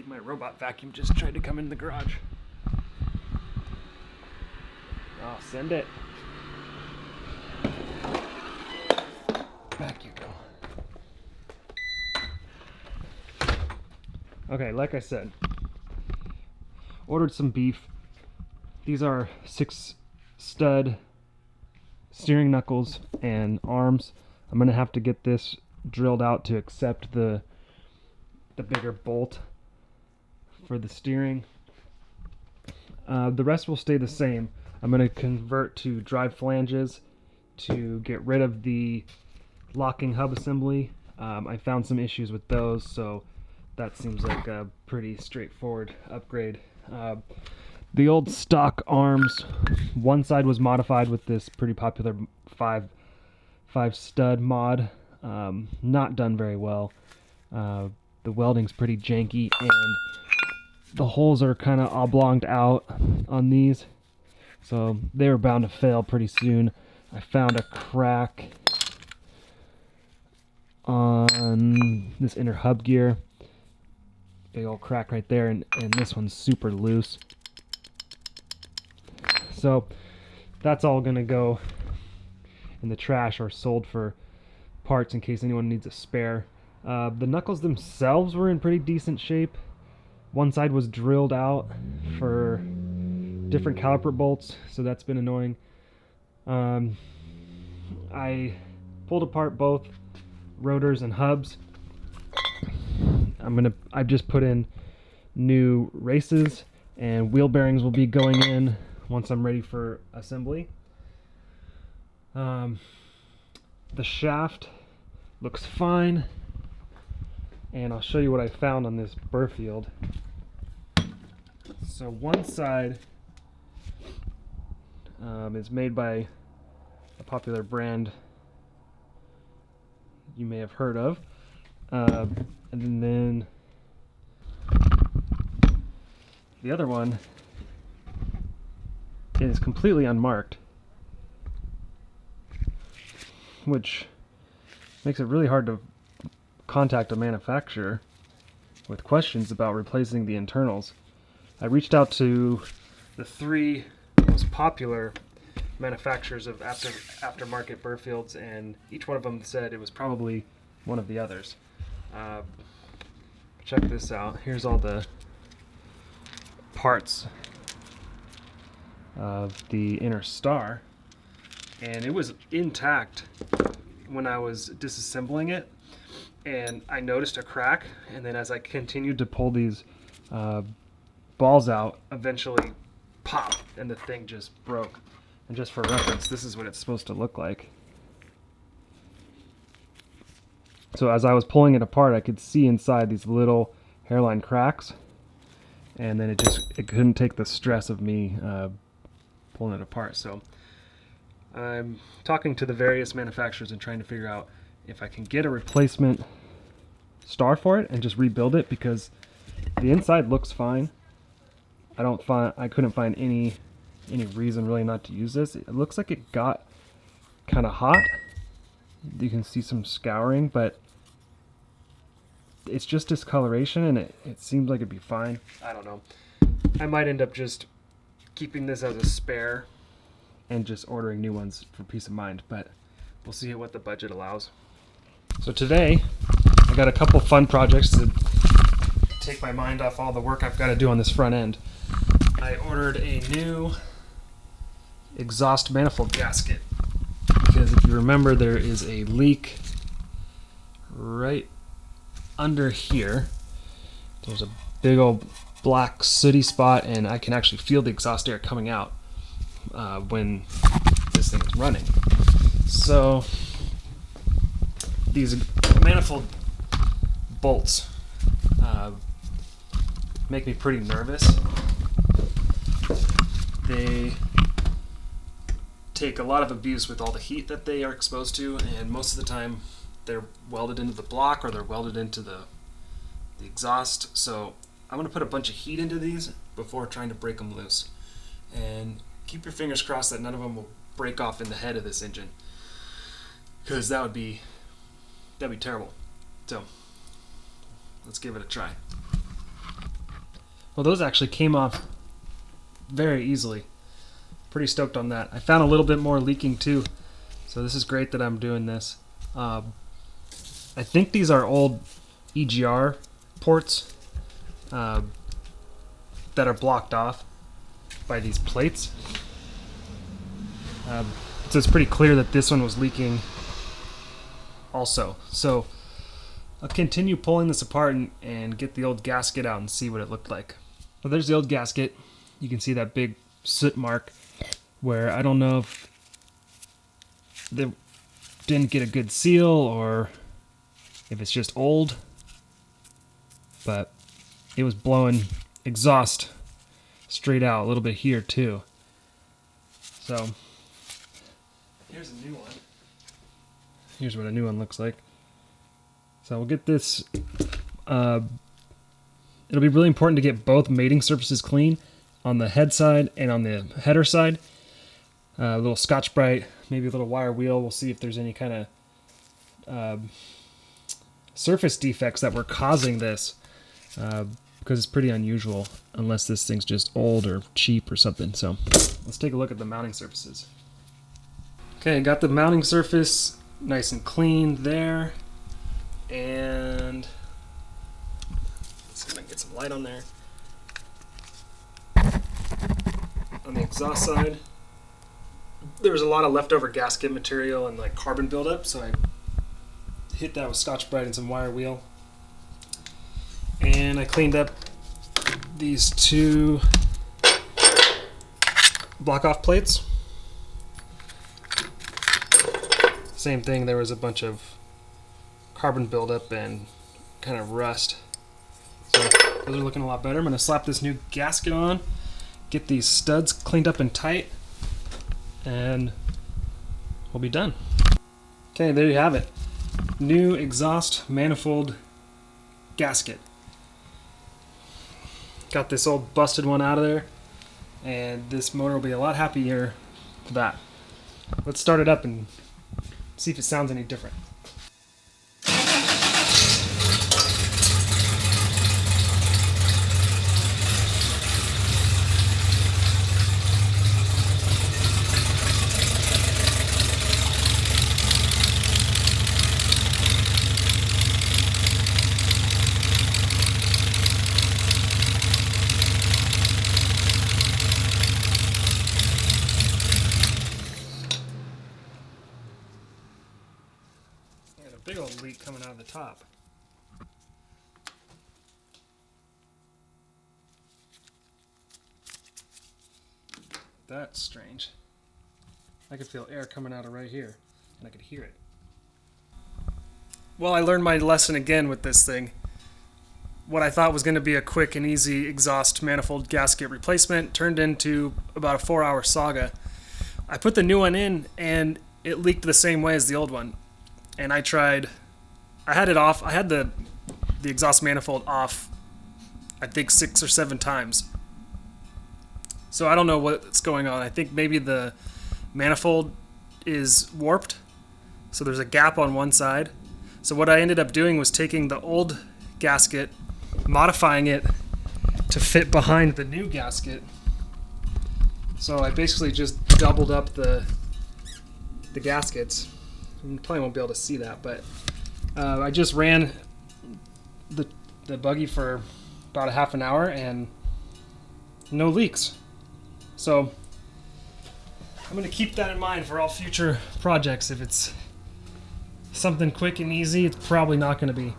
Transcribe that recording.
My robot vacuum just tried to come in the garage. Oh, send it. Back you go. Okay, like I said, ordered some beef. These are 6 stud steering knuckles and arms. I'm gonna have to get this drilled out to accept the bigger bolt for the steering. The rest will stay the same. I'm going to convert to drive flanges to get rid of the locking hub assembly. I found some issues with those, so that seems like a pretty straightforward upgrade. The old stock arms, one side was modified with this pretty popular 5 stud mod. Not done very well. The welding's pretty janky, and the holes are kind of oblonged out on these, so they were bound to fail pretty soon. I found a crack on this inner hub gear, big old crack right there, and this one's super loose. So that's all gonna go in the trash or sold for parts in case anyone needs a spare. The knuckles themselves were in pretty decent shape. One side was drilled out for different caliper bolts, so that's been annoying. I pulled apart both rotors and hubs. I've just put in new races, and wheel bearings will be going in once I'm ready for assembly. The shaft looks fine, and I'll show you what I found on this Burfield. So one side is made by a popular brand you may have heard of, and then the other one is completely unmarked, which makes it really hard to contact a manufacturer with questions about replacing the internals. I reached out to the 3 most popular manufacturers of aftermarket Burfields, and each one of them said it was probably one of the others. Check this out. Here's all the parts of the inner star, and it was intact when I was disassembling it, and I noticed a crack, and then as I continued to pull these balls out, eventually pop, and the thing just broke. And just for reference, this is what it's supposed to look like. So as I was pulling it apart, I could see inside these little hairline cracks, and then it couldn't take the stress of me pulling it apart. So I'm talking to the various manufacturers and trying to figure out if I can get a replacement star for it and just rebuild it, because the inside looks fine. I couldn't find any reason really not to use this. It looks like it got kind of hot. You can see some scouring, but it's just discoloration, and it seems like it'd be fine. I don't know. I might end up just keeping this as a spare and just ordering new ones for peace of mind, but we'll see what the budget allows. So today, I got a couple fun projects to take my mind off all the work I've got to do on this front end. I ordered a new exhaust manifold gasket, because if you remember, there is a leak right under here. There's a big old black sooty spot, and I can actually feel the exhaust air coming out when this thing is running. So these manifold bolts make me pretty nervous. They take a lot of abuse with all the heat that they are exposed to, and most of the time they're welded into the block or they're welded into the exhaust. So I'm going to put a bunch of heat into these before trying to break them loose. And keep your fingers crossed that none of them will break off in the head of this engine, because that'd be terrible. So let's give it a try. Well, those actually came off very easily. Pretty stoked on that. I found a little bit more leaking too, so this is great that I'm doing this. I think these are old EGR ports that are blocked off by these plates. So it's pretty clear that this one was leaking also. So I'll continue pulling this apart and get the old gasket out and see what it looked like. Well, there's the old gasket. You can see that big soot mark where I don't know if they didn't get a good seal or if it's just old, but it was blowing exhaust straight out a little bit here too. So here's a new one. Here's what a new one looks like. So we'll get this. It'll be really important to get both mating surfaces clean on the head side and on the header side. A little Scotch-Brite, maybe a little wire wheel. We'll see if there's any kind of surface defects that were causing this, because it's pretty unusual unless this thing's just old or cheap or something. So let's take a look at the mounting surfaces. Okay, got the mounting surface nice and clean there, and let's see if I can get some light on there. On the exhaust side, there was a lot of leftover gasket material and like carbon buildup, so I hit that with Scotch-Brite and some wire wheel. And I cleaned up these two block-off plates. Same thing, there was a bunch of carbon buildup and kind of rust. So those are looking a lot better. I'm going to slap this new gasket on, get these studs cleaned up and tight, and we'll be done. Okay, there you have it. New exhaust manifold gasket. Got this old busted one out of there, and this motor will be a lot happier for that. Let's start it up and see if it sounds any different. Big old leak coming out of the top. That's strange. I could feel air coming out of right here, and I could hear it. Well, I learned my lesson again with this thing. What I thought was going to be a quick and easy exhaust manifold gasket replacement turned into about a 4-hour saga. I put the new one in, and it leaked the same way as the old one. And I had it off. I had the exhaust manifold off, I think 6 or 7 times. So I don't know what's going on. I think maybe the manifold is warped. So there's a gap on one side. So what I ended up doing was taking the old gasket, modifying it to fit behind the new gasket. So I basically just doubled up the gaskets. You probably won't be able to see that, but I just ran the buggy for about a half an hour and no leaks. So I'm going to keep that in mind for all future projects. If it's something quick and easy, it's probably not going to be.